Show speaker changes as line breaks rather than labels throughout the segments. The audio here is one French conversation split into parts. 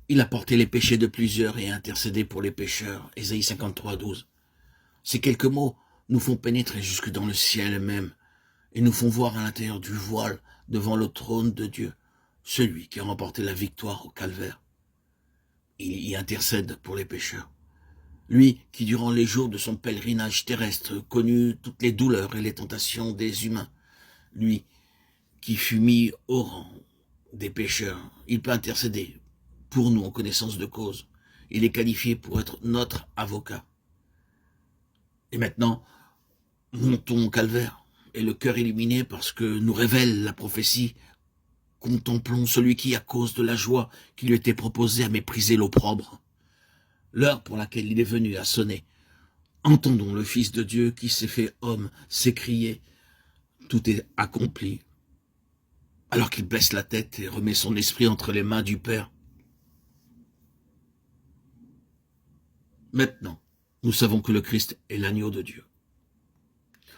Il a porté les péchés de plusieurs et a intercédé pour les pécheurs. Ésaïe 53, 12. Ces quelques mots nous font pénétrer jusque dans le ciel même et nous font voir à l'intérieur du voile devant le trône de Dieu, celui qui a remporté la victoire au calvaire. Il y intercède pour les pécheurs. Lui qui, durant les jours de son pèlerinage terrestre, connut toutes les douleurs et les tentations des humains. Lui qui fut mis au rang des pécheurs, il peut intercéder pour nous en connaissance de cause. Il est qualifié pour être notre avocat. Et maintenant, montons au calvaire, et le cœur illuminé parce que nous révèle la prophétie. Contemplons celui qui, à cause de la joie qui lui était proposée, a méprisé l'opprobre. L'heure pour laquelle il est venu a sonné. Entendons le Fils de Dieu qui s'est fait homme s'écrier « Tout est accompli », alors qu'il baisse la tête et remet son esprit entre les mains du Père. Maintenant, nous savons que le Christ est l'agneau de Dieu.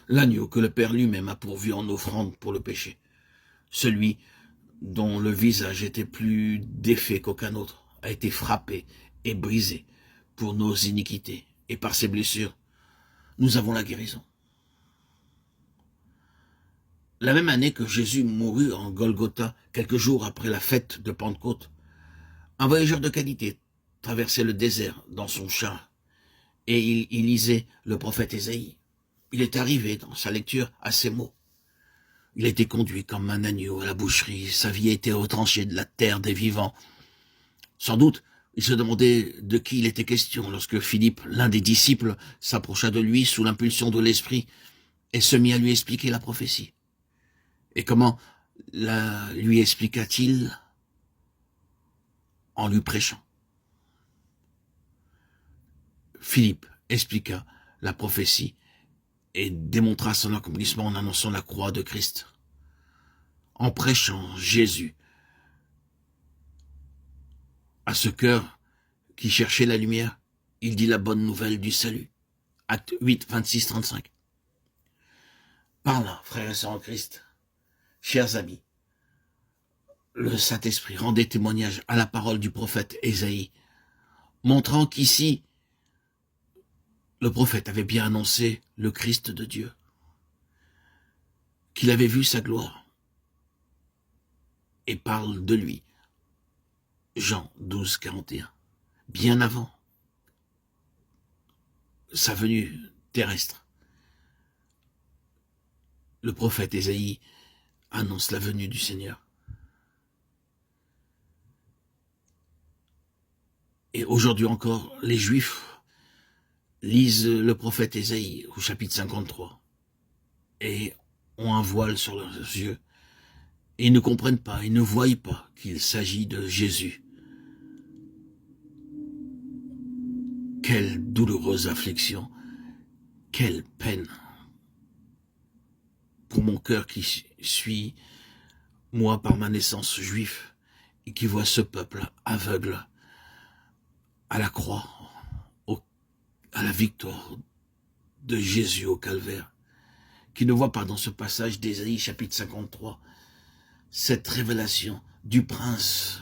L'agneau que le Père lui-même a pourvu en offrande pour le péché. Celui dont le visage était plus défait qu'aucun autre, a été frappé et brisé pour nos iniquités. Et par ses blessures, nous avons la guérison. La même année que Jésus mourut en Golgotha, quelques jours après la fête de Pentecôte, un voyageur de qualité traversait le désert dans son char et il lisait le prophète Ésaïe. Il est arrivé dans sa lecture à ces mots. Il a été conduit comme un agneau à la boucherie, sa vie a été retranchée de la terre des vivants. Sans doute, il se demandait de qui il était question lorsque Philippe, l'un des disciples, s'approcha de lui sous l'impulsion de l'esprit et se mit à lui expliquer la prophétie. Et comment la lui expliqua-t-il? En lui prêchant. Philippe expliqua la prophétie et démontra son accomplissement en annonçant la croix de Christ. En prêchant Jésus à ce cœur qui cherchait la lumière, il dit la bonne nouvelle du salut. Acte 8, 26, 35. Par là, frères et sœurs en Christ, chers amis, le Saint-Esprit rendait témoignage à la parole du prophète Ésaïe, montrant qu'ici, le prophète avait bien annoncé le Christ de Dieu, qu'il avait vu sa gloire, et parle de lui. Jean 12, 41. Bien avant sa venue terrestre, le prophète Ésaïe annonce la venue du Seigneur. Et aujourd'hui encore, les Juifs lisent le prophète Ésaïe au chapitre 53 et ont un voile sur leurs yeux. Et ils ne comprennent pas, ils ne voient pas qu'il s'agit de Jésus. Quelle douloureuse affliction, quelle peine pour mon cœur qui suis, moi par ma naissance juif, et qui voit ce peuple aveugle à la croix, à la victoire de Jésus au calvaire, qui ne voit pas dans ce passage d'Ésaïe chapitre 53 cette révélation du prince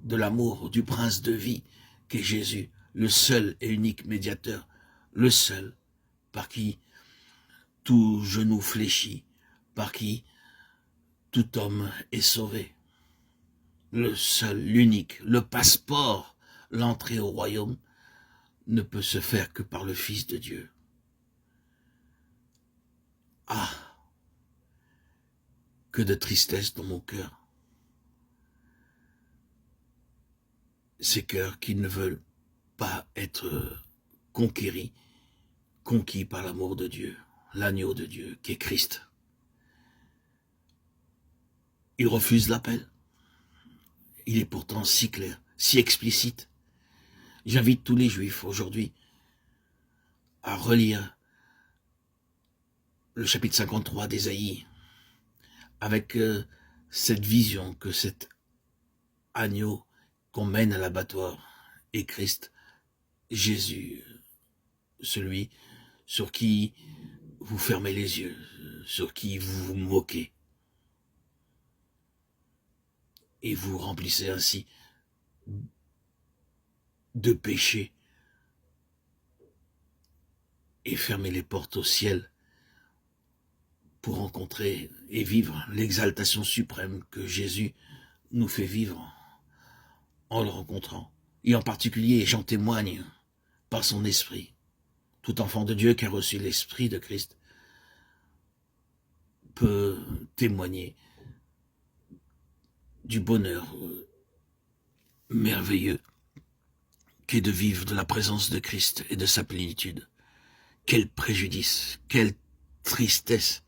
de l'amour, du prince de vie qu'est Jésus, le seul et unique médiateur, le seul par qui tout genou fléchit, par qui tout homme est sauvé, le seul, l'unique, le passeport, l'entrée au royaume ne peut se faire que par le Fils de Dieu. Ah, que de tristesse dans mon cœur. Ces cœurs qui ne veulent pas être conquis par l'amour de Dieu, l'agneau de Dieu qui est Christ. Ils refusent l'appel. Il est pourtant si clair, si explicite. J'invite tous les Juifs aujourd'hui à relire le chapitre 53 d'Ésaïe avec cette vision que cet agneau qu'on mène à l'abattoir est Christ, Jésus, celui sur qui vous fermez les yeux, sur qui vous vous moquez. Et vous remplissez ainsi de péché et fermer les portes au ciel pour rencontrer et vivre l'exaltation suprême que Jésus nous fait vivre en le rencontrant. Et en particulier, j'en témoigne par son esprit. Tout enfant de Dieu qui a reçu l'esprit de Christ peut témoigner du bonheur merveilleux qu'est de vivre de la présence de Christ et de sa plénitude. Quel préjudice, quelle tristesse,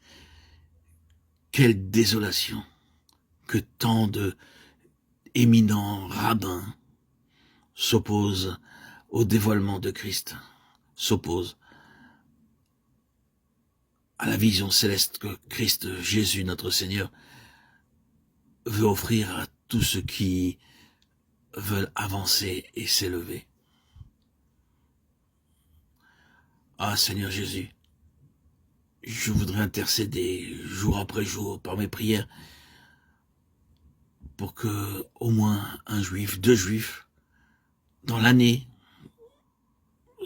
quelle désolation que tant de éminents rabbins s'opposent au dévoilement de Christ, s'opposent à la vision céleste que Christ Jésus, notre Seigneur, veut offrir à tous ceux qui veulent avancer et s'élever. Ah Seigneur Jésus, je voudrais intercéder jour après jour par mes prières pour que au moins un juif, 2 juifs, dans l'année,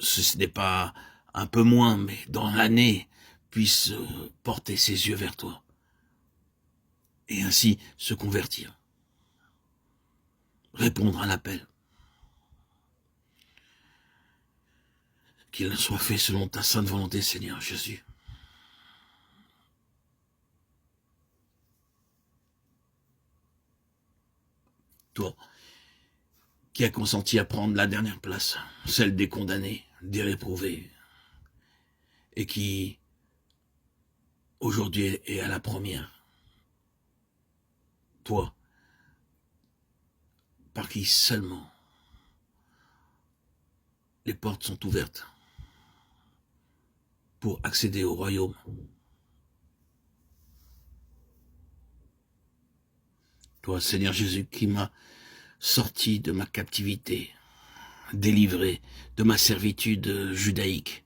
ce n'est pas un peu moins, mais dans l'année, puissent porter ses yeux vers toi et ainsi se convertir, répondre à l'appel. Qu'il soit fait selon ta sainte volonté, Seigneur Jésus. Toi, qui as consenti à prendre la dernière place, celle des condamnés, des réprouvés, et qui, aujourd'hui, est à la première. Toi, par qui seulement les portes sont ouvertes pour accéder au royaume. Toi, Seigneur Jésus, qui m'as sorti de ma captivité, délivré de ma servitude judaïque,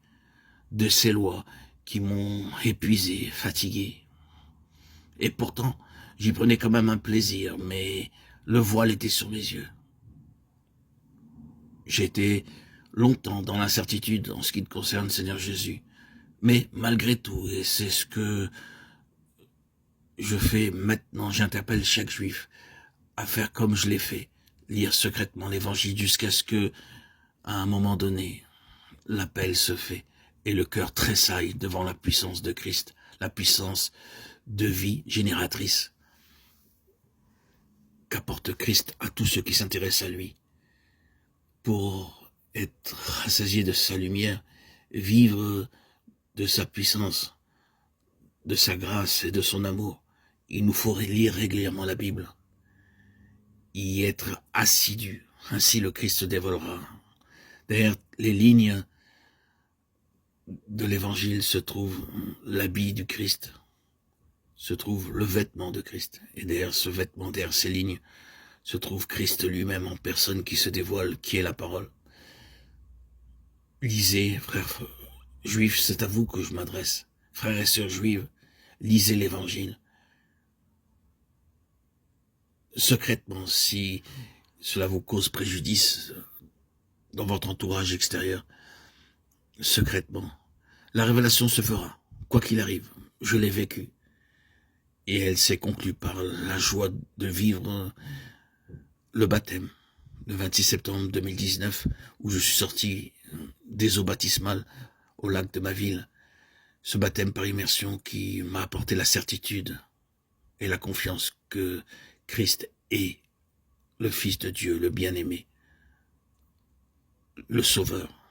de ces lois qui m'ont épuisé, fatigué. Et pourtant, j'y prenais quand même un plaisir, mais le voile était sur mes yeux. J'étais longtemps dans l'incertitude en ce qui te concerne, Seigneur Jésus. Mais malgré tout, et c'est ce que je fais maintenant, j'interpelle chaque juif à faire comme je l'ai fait, lire secrètement l'évangile jusqu'à ce que, à un moment donné, l'appel se fait et le cœur tressaille devant la puissance de Christ, la puissance de vie génératrice qu'apporte Christ à tous ceux qui s'intéressent à lui pour être rassasiés de sa lumière, vivre de sa puissance, de sa grâce et de son amour. Il nous faut lire régulièrement la Bible, y être assidu, ainsi le Christ se dévoilera. Derrière les lignes de l'évangile se trouve l'habit du Christ, se trouve le vêtement de Christ, et derrière ce vêtement, derrière ces lignes, se trouve Christ lui-même en personne qui se dévoile, qui est la parole. Lisez, frères juifs, c'est à vous que je m'adresse. Frères et sœurs juives, lisez l'évangile. Secrètement, si cela vous cause préjudice dans votre entourage extérieur, secrètement, la révélation se fera, quoi qu'il arrive. Je l'ai vécu. Et elle s'est conclue par la joie de vivre le baptême, le 26 septembre 2019, où je suis sorti des eaux baptismales au lac de ma ville. Ce baptême par immersion qui m'a apporté la certitude et la confiance que Christ est le Fils de Dieu, le bien-aimé, le Sauveur.